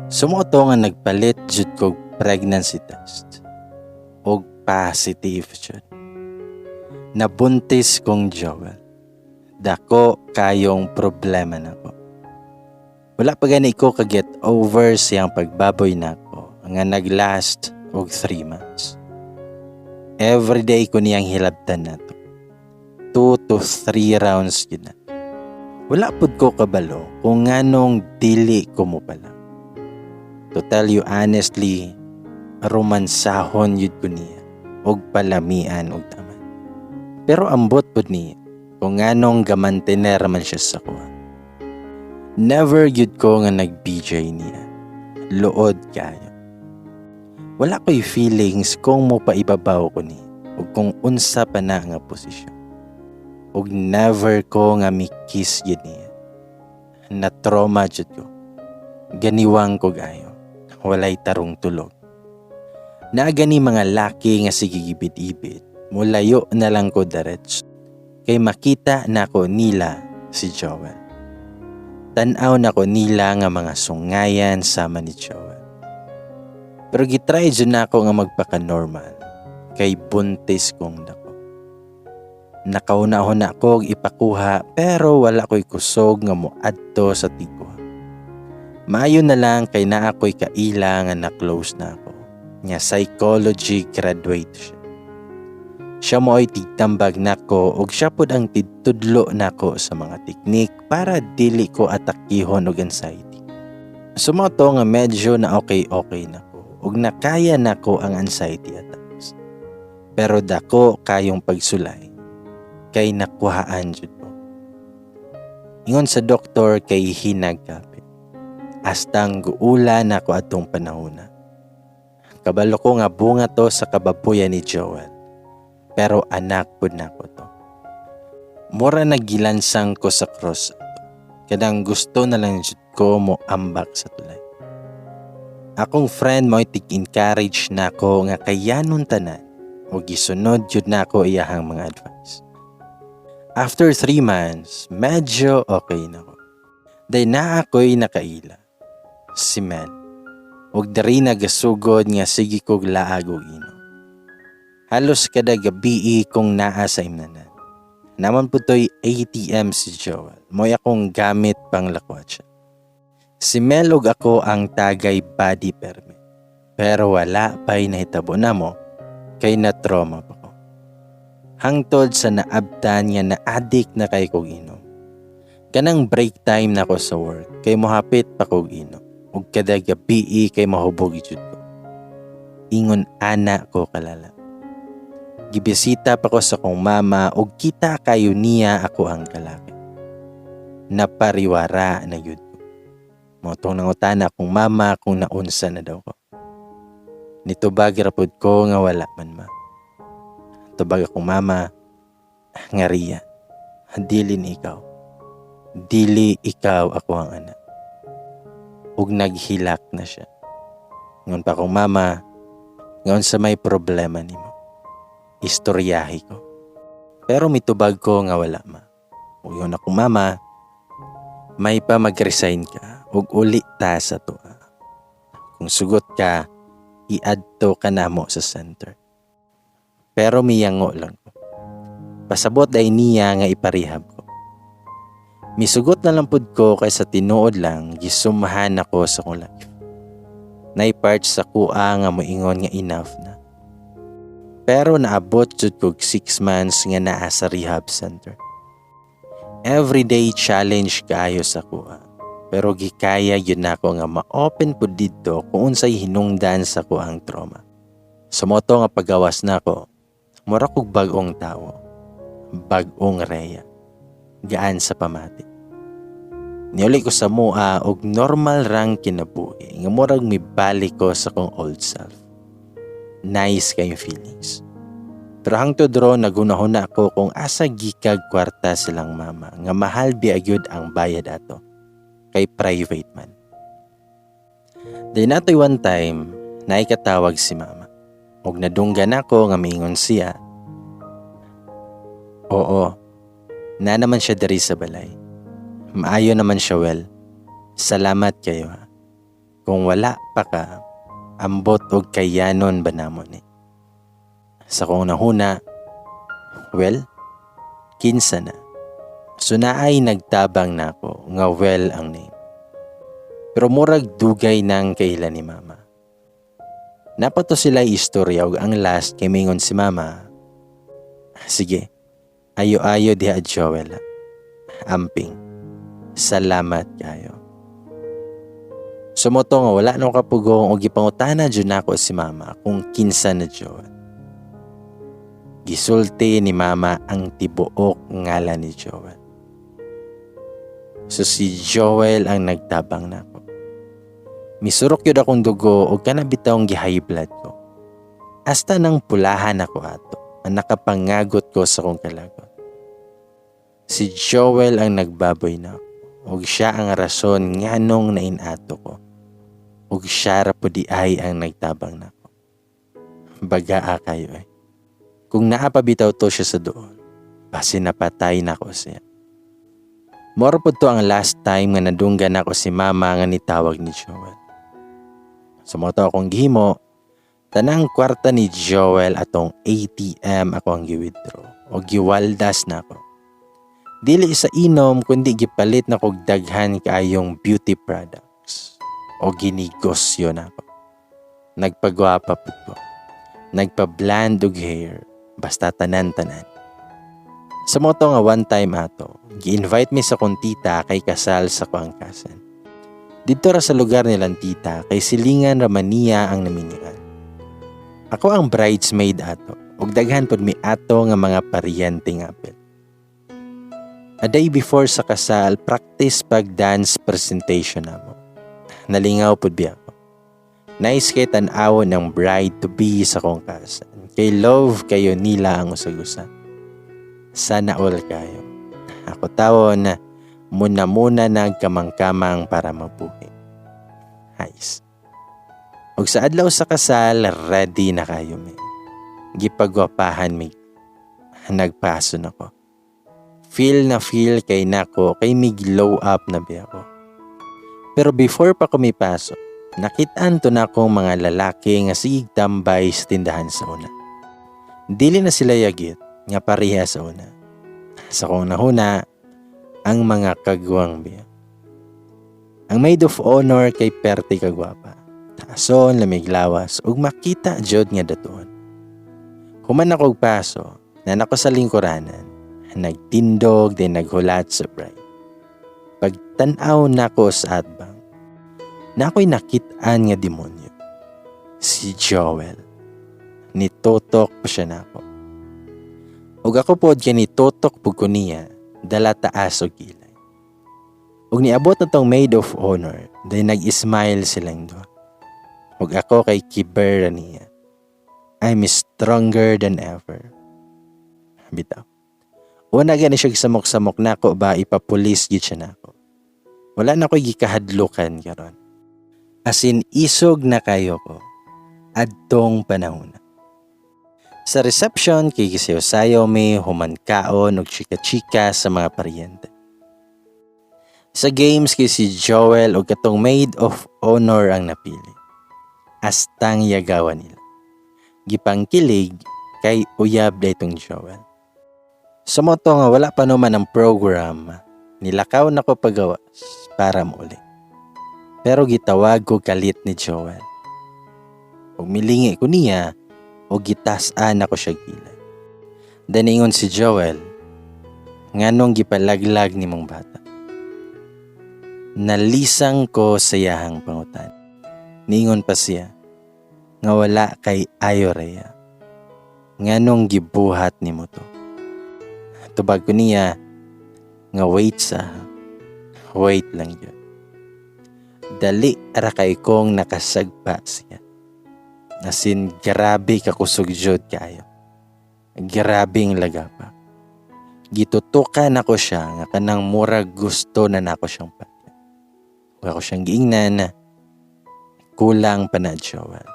[SPEAKER 1] Sumuto nga nagpalit jud kog pregnancy test og positive jud. Nabuntis kong Joel. Dako kayong problema nako. Wala pa gani ko ka-get over siyang pagbaboy nako nga naglast og 3 months. Everyday ko niyang hilabtan nato. 2 to 3 rounds yun na. Wala pud ko kabalo kung nganong dili ko mo pala. To tell you honestly, romansahon yun ko niya og palamian og taman. Pero ambot pud niya kung nganong gamantener man siya sa kuha. Never yun ko nga nag-BJ niya. Luod kayo. Wala ko'y feelings kung mo pa ibabaw ko niya o kung unsa pa na nga posisyon. Og never ko nga mi-kiss yun niya. Na-trauma jud ko. Ganiwang ko gayo. Walay tarong tulog. Naagani mga laki nga sige gibid-ibid. Mulayo na lang ko direts. Kay makita na ko nila si Joel. Tanaw na ko nila nga mga sungayan sama ni Joel. Pero gitry dyan na ako nga magpaka-normal. Kay buntis kong dako. Nakauna-una ko ipakuha pero wala ko'y kusog nga muadto sa tikuha. Maayo na lang kay na ako'y kaila nga na-close na ako. Nga psychology graduate siya. Siya mo ay tigtambag nako og siya pod ang tidtudlo nako sa mga teknik para dili ko atakihon og anxiety. Sumoto nga medyo na okay nako og nakaya nako ang anxiety attacks. Pero dako kayong pagsulay kay nakuhaan jud ko. Ingon sa doktor kay hinagkapit. Astang guula nako atong panahona. Kabalo ko nga bunga to sa kababuyan ni Joel. Pero anak pud nako to. Mura nagilansang ko sa cross. Kadang gusto na lang jud ko mo ambak sa tulay. Akong friend mo tig-encourage nako nga kayanon tanan o gisunod jud nako iyahang mga advice. After 3 months, medyo okay na ko. Day na ako'y nakaila. Si Mel. Og dari nagasugod nga sige kog laag og inom. Halos kada gabi kong naa sa imnanan. Naman po to'y ATM si Joel. Mo'y akong gamit pang lakwat siya. Si Mel og ako ang tagay body permit. Pero wala pa'y nahitabo na mo kay na-trauma pa ko. Hangtod sa naabtan niya na addict na kay kog inom. Kanang break time na ko sa work kay mohapit pa kog inom. Ug kada gabi kay mahubog jud ko. Ingon ana ko kalala. Gibisita pa ko sa kong mama ug kita kayo niya ako ang kalaki. Napariwara na yun ko. Motong nangutana akong mama kung naunsa na daw ko. Nitubag rapod ko nga wala man ma. Tubag akong mama, nga Ria, dili ni ikaw. Dili ikaw ako ang anak. Ug naghilak na siya. Ngon pa akong mama, ngon sa may problema nimo. Istoryahi ko. Pero mitubag ko nga wala ma. Ug yun akong mama, may pa mag-resign ka. ug uli ta sa tuwa. Kung sugot ka, iadto ka namo sa center. Pero miyango lang ko. Pasabot ay niya nga iparehab ko. Misugot na lang pud ko kaysa tinuod lang gisumahan ako sa kong life. Nay part sa kuha nga moingon nga enough na. Pero naabot jud kog 6 months nga naa sa rehab center. Everyday challenge kaayo sa kuha. Pero gikaya yun nako nga ma-open pud didto kung unsay hinungdan sa kuhang trauma. Sumoto nga pagawas nako, mura kog bag-ong tawo, bag-ong Rhea, gaan sa pamati. Niuli ko sa mua og normal rang kinabuhi nga murag mibalik ko sa kong old self. Nice kayong feelings. Pero hangtod ro nagunahuna ako kung asa gikag kwarta silang mama nga mahal biagyod ang bayad ato kay private man. Then natoy one time naikatawag si mama og nadunggan ako nga miingon siya. Oo, na naman siya diri sa balay. Maayo naman siya well. Salamat kayo ha. Kung wala pa ka, ambot og kayanon ba namon eh. Sa kong nahuna, well, kinsa na. So naay nagtabang na ako nga well ang name. Pero murag dugay nang kaila ni mama. Napato sila istorya og ang last kay mingon si mama. Sige, ayo-ayo diha Joel. Amping. Salamat kayo. Sumoto nga wala nang kapugong o gipangutana dyan ako si mama kung kinsa na Joel. Gisulti ni mama ang tibuok ngalan ni Joel. So si Joel ang nagtabang nako. Misurok yun akong dugo o kanabitawang gi-high blood ko. Hasta nang pulahan ako ato ang nakapangagot ko sa kong kalagot. Si Joel ang nagbaboy na ako. Ug siya ang rason nganong nainato ko. Ug siya ra pud ay ang nagtabang nako. Bagaa kayo eh. Kung naapabitaw to siya sa doon, basi napatay na ko siya. Moro po to ang last time nga nadunggan ako si mama nga nitawag ni Joel. Sumoto akong gihimo, tanang kwarta ni Joel atong ATM ako ang gi-withdraw o giwaldas na ako. Dili sa inom kundi gipalit na kog daghan kaayong beauty products o ginegosyo na ako. Nagpagwapa po ko. Nagpa-blend og hair basta tanan-tanan. Sa moto nga one time ato, gi-invite mi sa kong tita kay kasal sa kuangkasan. Dito ra sa lugar nilang tita kay silingan Ramania ang naminian. Ako ang bridesmaid ato ug daghan pod mi ato nga mga paryente nga apil. A day before sa kasal, practice pag-dance presentation namo. Nalingaw pod biya ako. Nice kay tan-awon ng bride-to-be sa kong kasan. Kay love kayo nila ang usag-usa. Sana all kayo. Ako tawon na muna nagkamang-kamang para mabuhi. Nice. Og sa adlaw sa kasal, ready na kayo mi. Gipagwapahan mi. Nagpaso na ko. Feel kay nako kay mig glow up na biya ko. Pero before pa kami pasok, nakitaan to na akong mga lalaki nga sigig tambay sa tindahan sa una. Dili na sila yagit nga pareha sa una. Sa kong nahuna, ang mga kagwang biya. Ang maid of honor kay perte kagwapa. Taason, lamiglawas, ug makita jud nga datuon. Human ako og paso, na nako sa lingkuranan. Nagtindog din naghulat sa bride. Pagtanaw nako sa atbang, nako'y nakitaan nga demonyo. Si Joel. Nitotok pa siya nako. Ug ako pod kay nitotok pug ko niya, dala taas og kilay. Ug niabot na tong maid of honor, then nag-smile silang duha. Ug ako kay kiber niya. I'm stronger than ever. Bitaw. Una gani siya samok-samok nako ba ipapulis gid siya nako. Wala na ko'y gikahadlukan karon. As in isog na kayo ko adtong panahon. Sa reception kay gisayo-sayo mi human kaon og chika-chika sa mga paryente. Sa games kay si Joel o katong maid of honor ang napili. Astang yagawa nila. Gipangkilig kay uyab da itong Joel. Sumoto nga wala pa naman ang program, nilakaw na ko pagawas para muli. Pero gitawag ko kalit ni Joel. Ug milingi ko niya o gitas-an ako siya gilay. Daningon si Joel, nganong gipalaglag ni mong bata. Nalisang ko sa yahang pangutan. Ningon pa siya, nga wala kay ayo reya. Nganong gibuhat ni mo to. Tubag ko niya, nga wait lang yun. Dali ara kay kong nakasagpa siya. Asin grabe kakusugjod kayo. Grabing lagapa. Gitutukan ako siya nga kanang murag gusto na nako siyang patyan. Huwag ako siyang giingnan, kulang pa na Joel.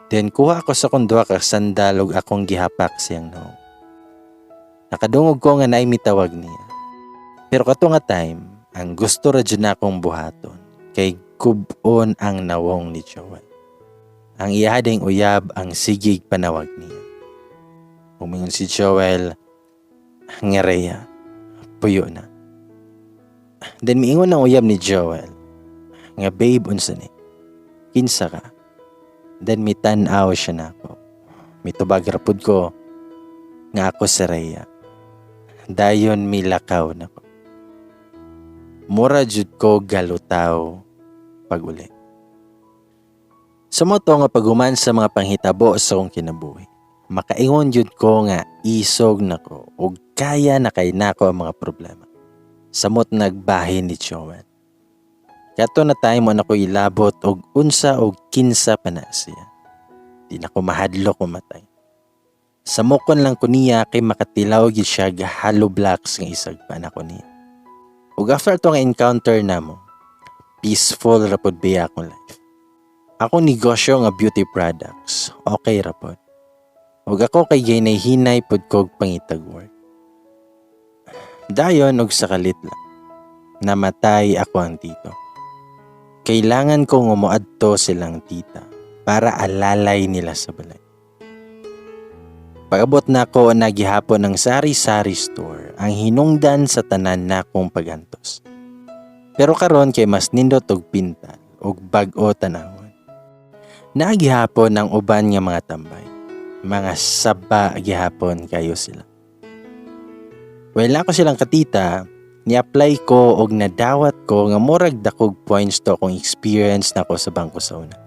[SPEAKER 1] Then kuha ako sa kondwa ka sandalog akong gihapak siyang noong. Nakadungog ko nga naay mitawag niya. Pero kato nga time, ang gusto ra dyan akong buhaton kay kubon ang nawong ni Joel. Ang iyading uyab ang sigig panawag niya. Umingon si Joel, nga reya, puyo na. Then miingon ang uyab ni Joel, nga babe unsa ni, kinsa ka. Then mitanaw siya na ako. Mitubag rapod ko, nga ako sa reya. Dayon milakaw na ko. Mura jud ko galutaw pag uli. Sumoto nga paguman sa mga panghitabo sa kong kinabuhi. Makaingon jud ko nga isog na ko ug kaya na kay nako ang mga problema. Samot nagbahin ni Joel. Kato na tayo mo na ko ilabot og unsa og kinsa pa na siya. Di na ko mahadlok umatay. Samokon lang ko niya kay makatilaw gid siya hollow blocks nga isag pa na ko niya. Ug after tong encounter namo, peaceful rapod biya akong life. Akong negosyo nga beauty products, okay rapod. Ug ako kay ginay-hinay pod kog pangitag work. Dayon og sakalit lang, namatay ako ang tito. Kailangan kong umuadto silang tita para alalay nila sa balay. Pag-abot na ako nagihapon ng sari-sari store ang hinungdan sa tanan na kong pagantos. Pero karon kay mas nindot og pintal og bag-o tanawon. Nagihapon ang uban nga mga tambay. Mga saba gihapon kayo sila. Wala ko silang katita, ni-apply ko og nadawat ko nga murag dakog points to akong experience nako sa bangko sa una.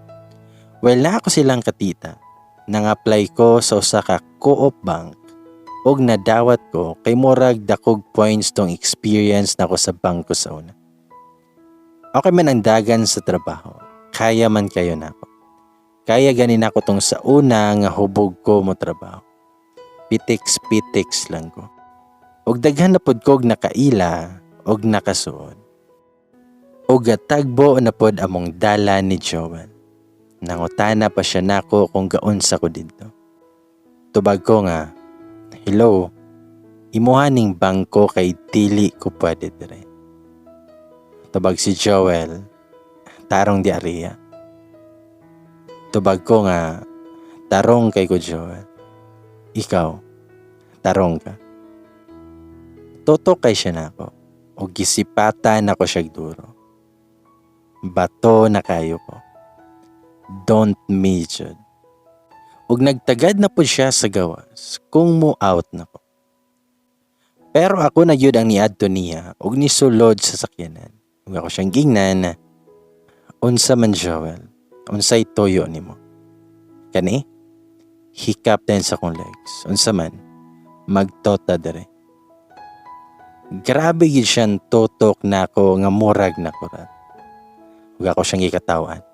[SPEAKER 1] Wala ko silang katita, nang-apply ko sa usa ka co-op bank og nadawat ko kay murag dakog points tong experience nako sa bangko sa una. Okay man ang dagan sa trabaho, kaya man kayo nako. Kaya ganin ako tong sa una nga hubog ko mo trabaho. Pitix lang ko. Og daghan na pod kog nakaila og nakasuod. Og gatagbo na pod among dala ni Joel. Nangutana pa siya nako kung gaunsa ko dito. Tubag ko nga, hello, imuhaning bangko kay dili ko pwede dire. Tubag si Joel, tarong di ariya. Tubag ko nga, tarong kay ko Joel. Ikaw, tarong ka. Toto kay siya nako, o gisipatan ako siya duro. Bato na kayo ko. Don't me jud. Ug nagtagad na po siya sa gawas kung mo out na ko. Pero ako na yun ang niadto niya ug nisulod sa sakyanan. Ug ako siyang gingnan, unsa man Joel, unsay toyo nimo? Kani? Hikap din sa kong legs. Unsa man, magtota dire. Grabe gid siyang totok na ako nga murag na kurat. Ug ako siyang ikatawan.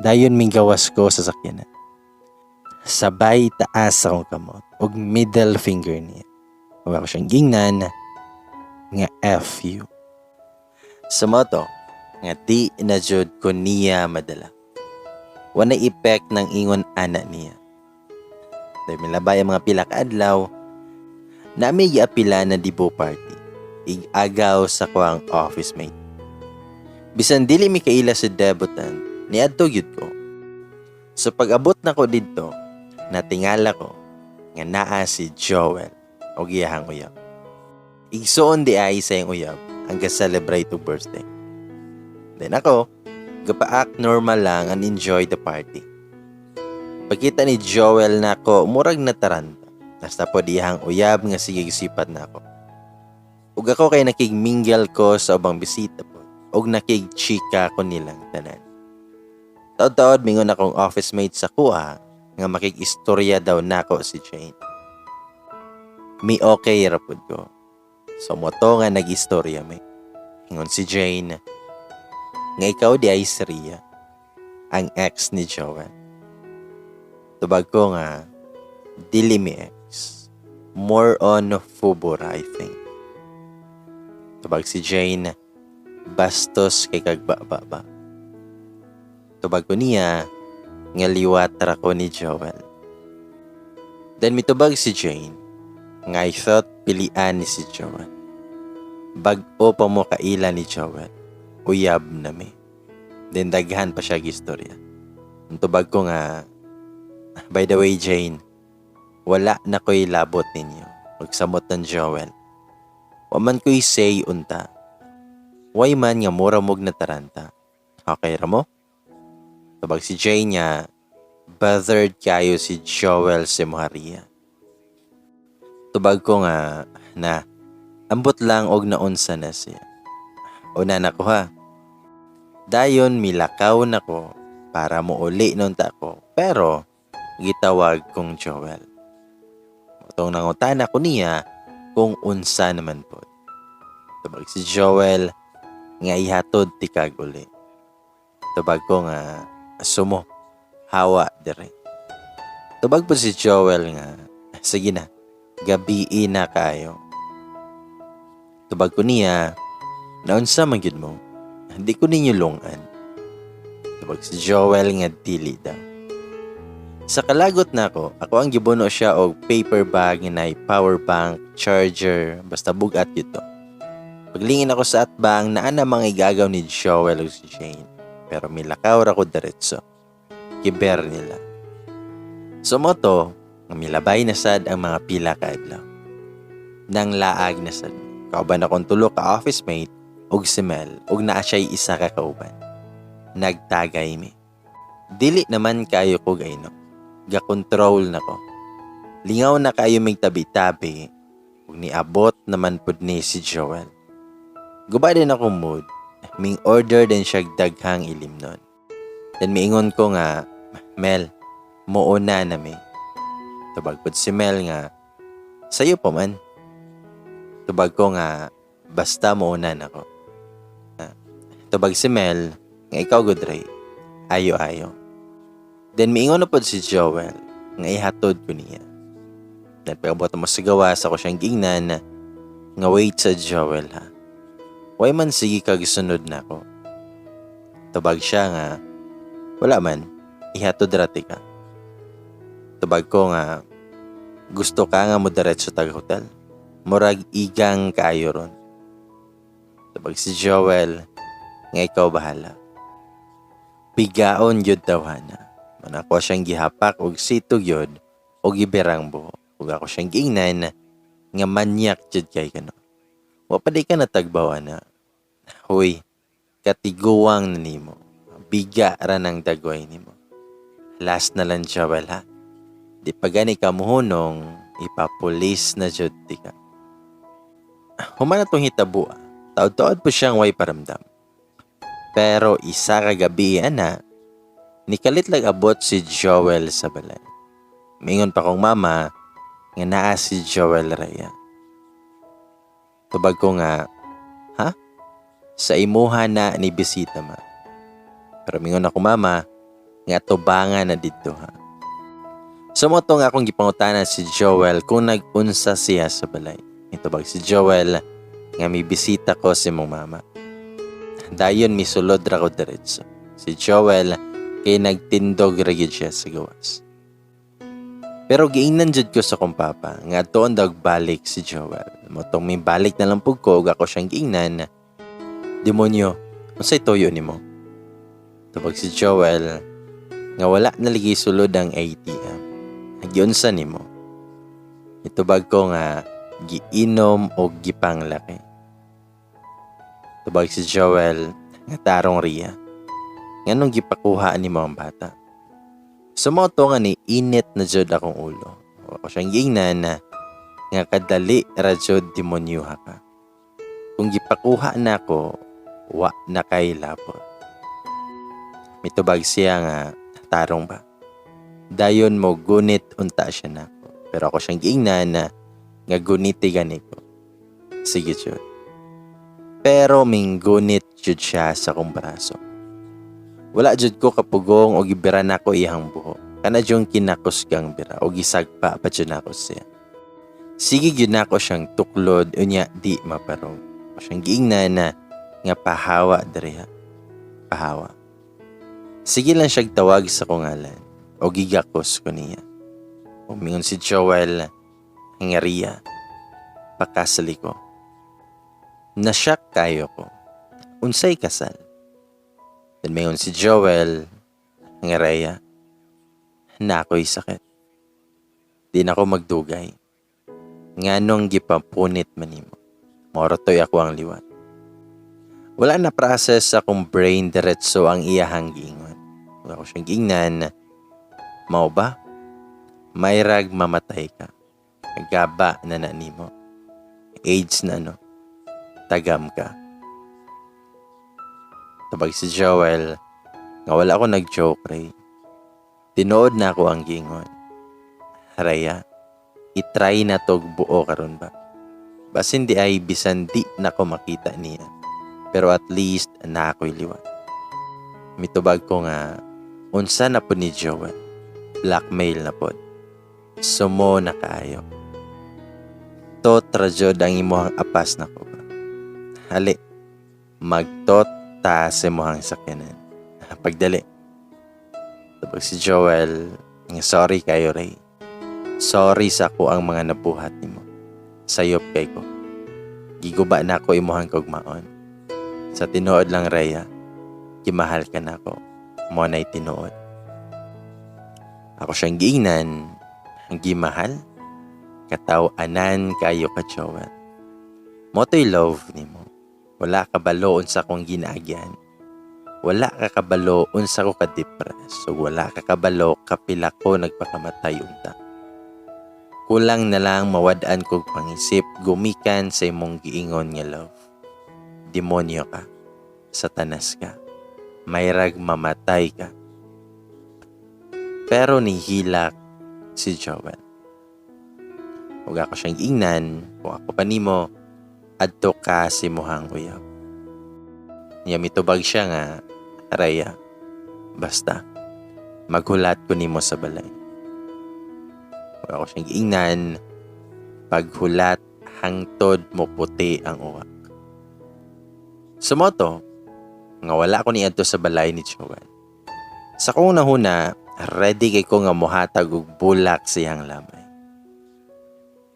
[SPEAKER 1] Dayon ming gawas ko sa sakyanan. Sabay taas akong kamot ug middle finger niya. Ug ako siyang gingnan nga F you. Sa moto, nga di na jud ko niya madala. Wana effect ng ingon ana niya. Dahil milabay ang mga pila ka adlaw, na may giapila na dibo party. igagaw sa kuang office mate. Bisan dili mi kaila si debutant, niadto gyud ko. So pag-abot na ko didto, natingala ko nga naa si Joel o giyahang uyab. Igsuon di ay sa iyang uyab ang ga-celebrate og birthday. Then ako, gapa-act normal lang and enjoy the party. Pagkita ni Joel na ako, murag na taranta. Nasta po diyahang uyab nga sige sipat na ako. Ug ako kay nakigmingle ko sa ubang bisita po. Ug nakigchika ko nilang tanan. Taod-taod mingon akong office mate sa kuha nga makikistorya daw nako si Jane. Mi okay rapod ko. So moto nga nag-istorya mi. Ingon si Jane nga ikaw di ay si Ria, ang ex ni Joel. Tubag ko nga dili mi ex. More on fubura, I think. Tubag si Jane, bastos kay kagbaba. Tubag ko niya, nga liwatra ko ni Joel. Then mitubag si Jane, nga I thought pilian ni si Joel. Bag-o pa mo kaila ni Joel, uyab na mi. Then daghan pa siya gistorya. Tubag ko nga, by the way Jane, wala na ko'y labot ninyo, magsamot ng Joel. Waman ko'y say unta. Way man nga mura mog na taranta. Okay ra mo? Tubag si Jane nga, bothered kayo si Joel si Maria. Tubag ko nga, na ambot lang og naunsa na siya. Una na ko ha. Dayon milakaw na ko para mo uli nun ta ko. Pero, gitawag kong Joel. Itong nangutana ko niya, kung unsa naman po. Tubag si Joel nga ihatod ti kag uli. Tubag ko nga asumo hawa dire. Tubag po si Joel nga sige na gabi na kayo. Tubag ko niya naunsa man gyud mo. Hindi ko ninyo lungan. Tubag si Joel nga dili daw. Sa kalagot na ako ang gibuno siya og paper bag nga nay power bank, charger, basta bugat ito. Paglingin ako sa atbang naa na mga igagaw ni Joel o si Jane. Pero milakaw ra ko diretso. Kiber nila. Sumoto, nga milabay na sad ang mga pila ka adlaw. Nang laag na sad. Kauban akong tulo ka office mate og si Mel og naa siya'y isa ka kauban. Nagtagay mi. Dili naman kayo ko gayno. Ga-control na ko. Lingaw na kayo may tabi-tabi ug niabot naman pud ni si Joel. Guba din akong mood. Ming order din siya daghang ilim nun. Then miingon ko nga, Mel, muuna na mi. Tubag pud si Mel nga, sayo pa man. Tubag ko nga, basta muuna na ko. Tubag si Mel, nga ikaw gudray, ayo-ayo. Then miingon na po si Joel nga ihatod ko niya. Then pagabot mo sa gawas ako siyang gingnan nga wait sa Joel ha. Way man sige kagisunod na ako. Tubag siya nga wala man ihatod rati ka. Tubag ko nga gusto ka nga mo diretso tag hotel. Murag igang kaayo ron. Tubag si Joel nga ikaw bahala. Bigaon yun daw na. Manako siyang gihapak og sitog yod og giberang buhok. Ug ako siyang giingnan nga manyak jud kay kano. Wa pa di ka natagbawa na. Hoy, katiguwang na nimo. Biga ra ng dagway nimo. Last na lang Joel ha. Di pa gani ka muhunong ipapulis na jud ti ka. Human atong hitabo. Taod-taod po siyang way paramdam. Pero isa ka gabi ana nikalit lang abot si Joel sa balay. Mingon pa kong mama nga naa si Joel Raya. Tubag ko nga, ha? Sa imuha na ni bisita ma. Pero mingon ako mama nga tubangan na dito ha. Sumoto nga akong gipangutanan si Joel kung nag-unsa siya sa balay. Itubag si Joel nga may bisita ko si mong mama. Dayon misulod ra ko diretso. Si Joel kay nagtindog ra gyud siya sa gawas. Pero giingnan jud ko sa kong papa nga tuon daw balik si Joel. Motong may balik na lang pug ko, ako siyang giingnan. Demonyo, unsay toyo nimo? Tubag si Joel nga wala na ligi sulod ang ATM. Giunsa nimo? Itubag ko nga giinom o gipanglaki. Tubag si Joel nga tarong riya. Nganong gipakuha nimo ang bata? Sumoto nga ni init na jud akong ulo. Ako siyang giingnan na nga kadali ra jud demonyuha ka. Kung gipakuha na ako, wa na kay lapot. Mitubag siya nga tarong ba. Dayon mo gunit unta siya nako. Pero ako siyang giingnan na nga guniti gani ko. Sige jud. Pero minggunit jud siya sa kong braso. Wala jud ko kapugong o gibira nako iyang buhok. Kana jung kinakos kang bira o gisagpa pa jud nako siya. Sige gyud nako siyang tuklod unya di maparong. O siyang giingnan na nga pahawa diriha. Pahawa. Sige lang siyang tawag sa kungalan o gigakos ko niya. Umingon si Joel nga riya. Pakasali ko. Nasyak kayo ko. Unsay kasal? Then mayon si Joel nga Rhea na ako'y sakit. Di na ako magdugay. Nganong gipapunit manimo. Morotoy ako ang liwat. Wala na process akong brain diretso ang iyahang giingon. Wala ko siyang giingnan. Mao ba? May rag mamatay ka. Gaba na nimo. AIDS na no. Tagam ka. Tabag si Joel nga wala ako nag-joke ray. Tinood na ako ang gingon. Raya, itry na tog buo karon ba? Bas hindi ay bisan di na ko makita niya. Pero at least na ako'y liwat. Mitubag ko nga unsa na po ni Joel. Blackmail na po. Sumo na kaayo. Tot rajod ang imuhang apas na ko ba? Hali, magtot ta sa mohang sakyanan. Pagdali. Tapos si Joel, sorry kayo Ray. Sorry sa ko ang mga nabuhat nimo. Sayop kay ko. Giguba na ako imuhang kagmaon. Sa tinuod lang Rhea, kimahal ka na ako. Mo na'y tinuod. Ako siyang giingnan, ang gimahal. Kataw-anan kayo ka Joel. Moto'y love nimo. Wala ka balo unsa kong ginaagyan. Wala ka kabalo unsa ko ka-depress. So wala ka kabalo kapila ko nagpakamatay unta. Kulang na lang mawad-an kog pangisip gumikan sa imong giingon nga love. Demonyo ka. Satanas ka. Mayrag mamatay ka. Pero nihilak si Joel. Huwag ako siyang ingnan kung ako pa nimo adto ka si muhang uyab. Niya mitubag siya nga, Rhea, basta, maghulat ko nimo sa balay. Huwag ako siyang giingnan, paghulat hangtod mo puti ang uwak. Sumoto, nga wala ko niadto sa balay ni Joel. Sa kong nahuna, ready kay ko nga muhatag og bulak siyang lamay.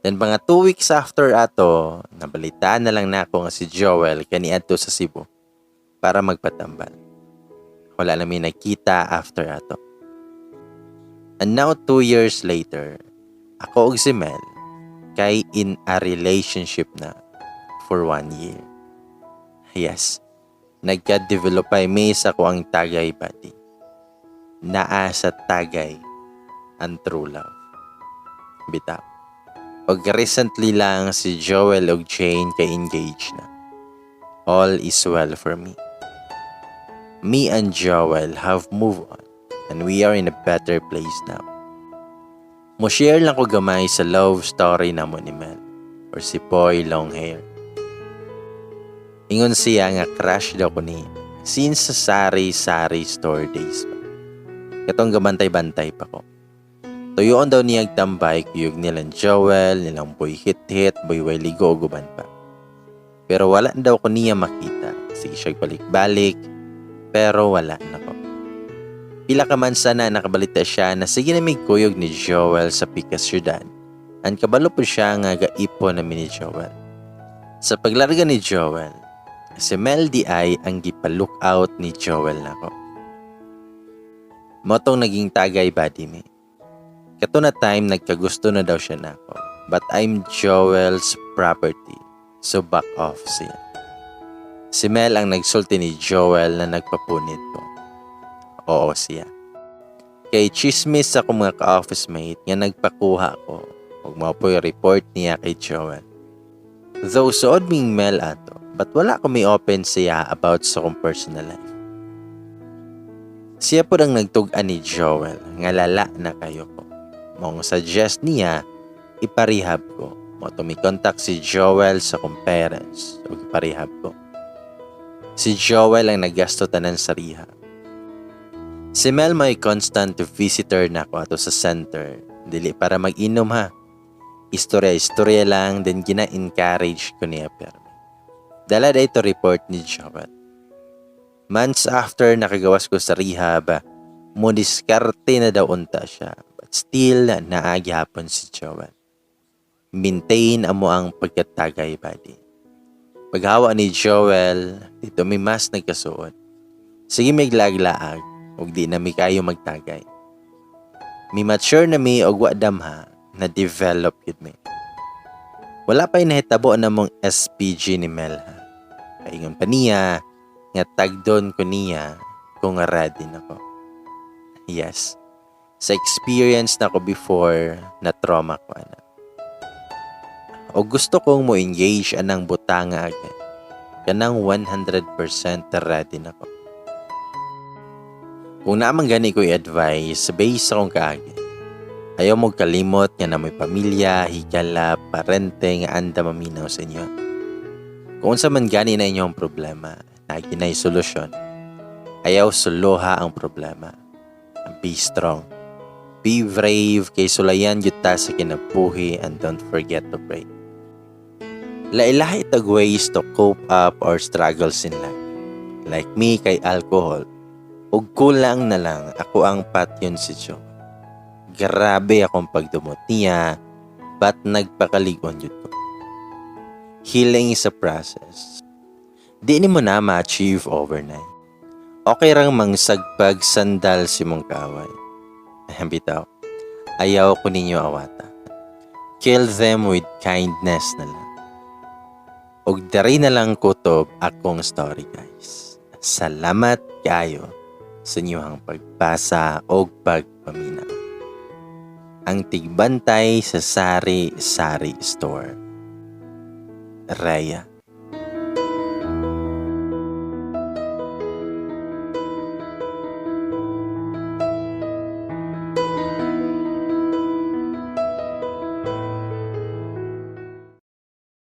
[SPEAKER 1] Then mga 2 weeks after ato, nabalitaan na lang nako nga si Joel kaniadto sa Cebu para magpatambal. Wala namin nakita after ato. And now 2 years later, ako og si Mel kay in a relationship na for 1 year. Yes, nagka-develop ay may sa ko ang tagay body. Naa sa tagay ang true love. Bitaw. Og recently lang si Joel og Jane kay engaged na. All is well for me. Me and Joel have moved on and we are in a better place now. Mo-share lang ko gamay sa love story namo ni Mel or si Poy Longhair. Ingon siya nga crush daw ko niya since sa sari-sari store days pa. Katong gabantay-bantay pa ko. Tuyoon daw niya tambay kuyog nilang Joel, nilang Boy Hit-Hit, Boy Wailigo, guban pa. Pero wala daw ko niya makita. Sige siya balik-balik, pero wala na ko. Pila ka man sana nakabalita siya na sige na may kuyog ni Joel sa pika syudad. Ang kabalo po siya nga gaipon namin ni Joel. Sa paglarga ni Joel, si Mel di ay ang gipa-look out ni Joel nako. Motong naging tagay body me. Kato na time nagkagusto na daw siya nako. But I'm Joel's property. So back off siya. Si Mel ang nagsulti ni Joel na nagpapunit ko. Oo siya. Kay chismis sa akong mga ka-office mate nga nagpakuha ko. Huwag mo po yung report niya kay Joel. Though suod ming Mel ato, but wala ko may open siya about sa kong personal life. Siya po ang nagtugan ni Joel nga lala na kayo ko. Mong suggest niya, iparehab ko. Mo tumikontak si Joel sa kong parents o iparehab ko. Si Joel ang naggasto tanan sa rehab. Si Mel may constant visitor na ako ato sa center. Dili para mag-inom ha. Istorya lang then gina-encourage ko niya perme. Dala da ito report ni Joel. Months after nakagawas ko sa rehab, mo diskarte na daw unta siya. But still, naagi hapon si Joel. Maintain amo ang pagkatagay body. Paghawa ni Joel, dito may mas nagkasuot. Sige may glaglaag, ug di na may kayo magtagay. May mature na may og wadamha na develop yun may. Wala pa'y nahitabo na mong SPG ni Mel ha. Kaingon pa niya, nga tagdon ko niya kung ready na ko. Yes, sa experience na ko before na trauma ko ana. O gusto kong mo engage anang butanga agad. Kanang 100% ready na ko. Kung naman gani ko i-advise, based sa kong kaagad. Ayaw mo kalimot nga na may pamilya, higala, parente nga anda maminaw sa inyo. Kung sa man gani na inyong problema, lagi na solusyon. Ayaw suluha ang problema. Be strong. Be brave kay sulayan yuta sa kinabuhi and don't forget to pray. Lailahi tag ways to cope up or struggles in life. Like me kay alcohol. Ug kulang na lang ako ang patyon si Joe. Grabe akong pagdumot niya, but nagpakaligon yun ko. Healing is a process. Di ni mo na ma-achieve overnight. Okay rang mangsagpag sandal si mong kaaway. Bitaw, ayaw ko ninyo awata. Kill them with kindness na lang. Og dari na lang kutob akong story guys. Salamat kayo sa inyong pagbasa o pagpaminaw. Ang tigbantay sa Sari Sari Store. Raya.